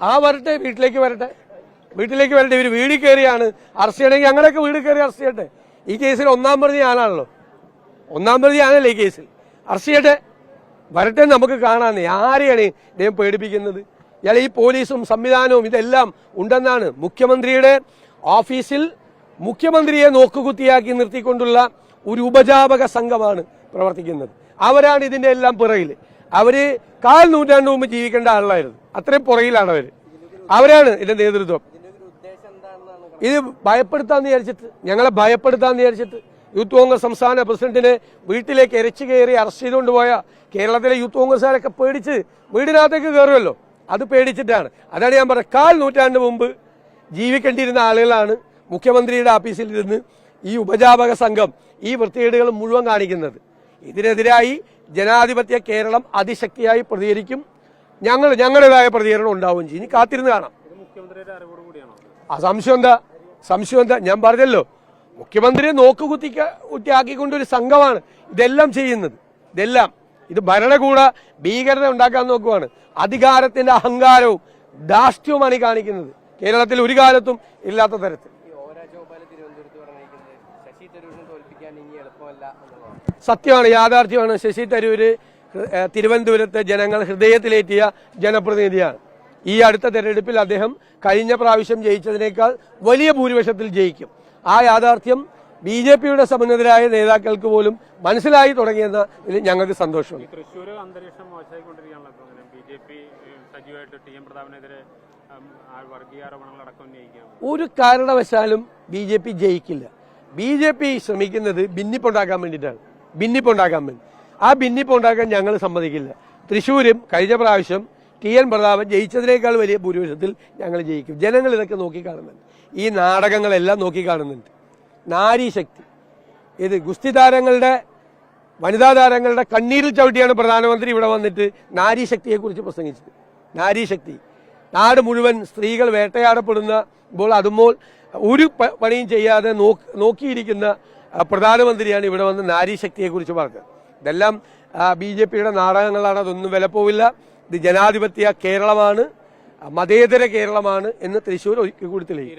ആ വരട്ടെ, വീട്ടിലേക്ക് വരട്ടെ. ഇവർ വീടിൽ കയറിയാണ് അറസ്റ്റ് ചെയ്യണമെങ്കിൽ അങ്ങനെയൊക്കെ വീട് കയറി അറസ്റ്റ് ചെയ്യട്ടെ. ഈ കേസിൽ ഒന്നാം പ്രതി ഞാനാണല്ലോ, ഈ കേസിൽ അറസ്റ്റ് ചെയ്യട്ടെ, വരട്ടെ. നമുക്ക് കാണാന്നേ ആരെയാണ് ഇദ്ദേഹം പേടിപ്പിക്കുന്നത്? ഇയാൾ ഈ പോലീസും സംവിധാനവും ഇതെല്ലാം ഉണ്ടെന്നാണ്. മുഖ്യമന്ത്രിയുടെ ഓഫീസിൽ മുഖ്യമന്ത്രിയെ നോക്കുകുത്തിയാക്കി നിർത്തിക്കൊണ്ടുള്ള ഒരു ഉപജാപക സംഘമാണ് പ്രവർത്തിക്കുന്നത്. അവരാണ് ഇതിന്റെ എല്ലാം പുറകിൽ. അവര് 4 നൂറ്റാണ്ട് മുമ്പ് ജീവിക്കേണ്ട ആളായിരുന്നു, അത്രയും പുറകിലാണ് അവരാണ് ഇതിന്റെ നേതൃത്വം. ഇത് ഞങ്ങളെ ഭയപ്പെടുത്താന്ന് വിചാരിച്ചിട്ട് യൂത്ത് കോൺഗ്രസ് സംസ്ഥാന പ്രസിഡന്റിനെ വീട്ടിലേക്ക് എരച്ചു കയറി അറസ്റ്റ് ചെയ്തുകൊണ്ട് പോയ കേരളത്തിലെ യൂത്ത് കോൺഗ്രസ്സുകാരൊക്കെ പേടിച്ച് വീടിനകത്തേക്ക് കയറുമല്ലോ, അത് പേടിച്ചിട്ടാണ്. അതാണ് ഞാൻ പറഞ്ഞത്, 4 നൂറ്റാണ്ട് മുമ്പ് ജീവിക്കേണ്ടിയിരുന്ന ആളുകളാണ് മുഖ്യമന്ത്രിയുടെ ഓഫീസിൽ ഇരുന്ന് ഈ ഉപജാപക സംഘം ഈ വൃത്തികേടുകൾ മുഴുവൻ കാണിക്കുന്നത്. ഇതിനെതിരായി ജനാധിപത്യ കേരളം അതിശക്തിയായി പ്രതികരിക്കും. ഞങ്ങളുടേതായ പ്രതികരണം ഉണ്ടാവുകയും ചെയ്യും. ഇനി കാത്തിരുന്ന് കാണാം. സംശയം എന്താ? ഞാൻ പറഞ്ഞല്ലോ, മുഖ്യമന്ത്രിയെ നോക്കുകുത്തിയാക്കിക്കൊണ്ടൊരു സംഘമാണ് ഇതെല്ലാം ചെയ്യുന്നത്. ഇത് ഭരണകൂട ഭീകരത ഉണ്ടാക്കാൻ നോക്കുവാണ്. അധികാരത്തിന്റെ അഹങ്കാരവും ധാർഷ്ട്യവുമാണ് ഈ കാണിക്കുന്നത്, കേരളത്തിൽ ഒരു കാലത്തും ഇല്ലാത്ത തരത്തിൽ. സത്യമാണ്, യാഥാർത്ഥ്യമാണ്. ശശി തരൂര് തിരുവനന്തപുരത്തെ ജനങ്ങൾ ഹൃദയത്തിലേറ്റിയ ജനപ്രതിനിധിയാണ്. ഈ അടുത്ത തെരഞ്ഞെടുപ്പിൽ അദ്ദേഹം കഴിഞ്ഞ പ്രാവശ്യം ജയിച്ചതിനേക്കാൾ വലിയ ഭൂരിപക്ഷത്തിൽ ജയിക്കും. ആ യാഥാർത്ഥ്യം BJPയുടെ സമുന്നതരായ നേതാക്കൾക്ക് പോലും മനസ്സിലായി തുടങ്ങിയെന്ന ഞങ്ങൾക്ക് സന്തോഷമുണ്ട്. തൃശ്ശൂർ അന്തരീക്ഷം മോശമായിക്കൊണ്ടിരിക്കുകയാണല്ലോ. BJP സജീവമായിട്ട് TM പ്രതാപനെതിരെ വർഗീയ ആരോപണങ്ങൾ അടക്കം ഉന്നയിക്കുകയാണ്. ഒരു കാരണവശാലും BJP ജയിക്കില്ല. BJP ശ്രമിക്കുന്നത് ഭിന്നിപ്പുണ്ടാക്കാൻ വേണ്ടിയിട്ടാണ്, ആ ഭിന്നിപ്പുണ്ടാക്കാൻ ഞങ്ങൾ സമ്മതിക്കില്ല. തൃശ്ശൂരും കഴിഞ്ഞ പ്രാവശ്യം TN പ്രതാപൻ ജയിച്ചതിനേക്കാൾ വലിയ ഭൂരിപക്ഷത്തിൽ ഞങ്ങൾ ജയിക്കും. ജനങ്ങൾ ഇതൊക്കെ നോക്കിക്കാണുന്നുണ്ട്, ഈ നാടകങ്ങളെല്ലാം നോക്കിക്കാണുന്നുണ്ട്. നാരീശക്തി, ഇത് ഗുസ്തി താരങ്ങളുടെ, വനിതാ താരങ്ങളുടെ കണ്ണീരിൽ ചവിട്ടിയാണ് പ്രധാനമന്ത്രി ഇവിടെ വന്നിട്ട് നാരീശക്തിയെക്കുറിച്ച് പ്രസംഗിച്ചത്. നാരീശക്തി, നാട് മുഴുവൻ സ്ത്രീകൾ വേട്ടയാടപ്പെടുമ്പോൾ അതുമ്പോൾ ഒരു പണിയും ചെയ്യാതെ നോക്കിയിരിക്കുന്ന പ്രധാനമന്ത്രിയാണ് ഇവിടെ വന്ന് നാരീശക്തിയെക്കുറിച്ച് പറഞ്ഞത്. ഇതെല്ലാം BJPയുടെ നാടകങ്ങളാണ്, അതൊന്നും വിലപ്പോവില്ല. ഇത് ജനാധിപത്യ കേരളമാണ്, മതേതര കേരളമാണ് എന്ന് തൃശ്ശൂർ ഒരിക്കൽ കൂടി തെളിയിക്കും.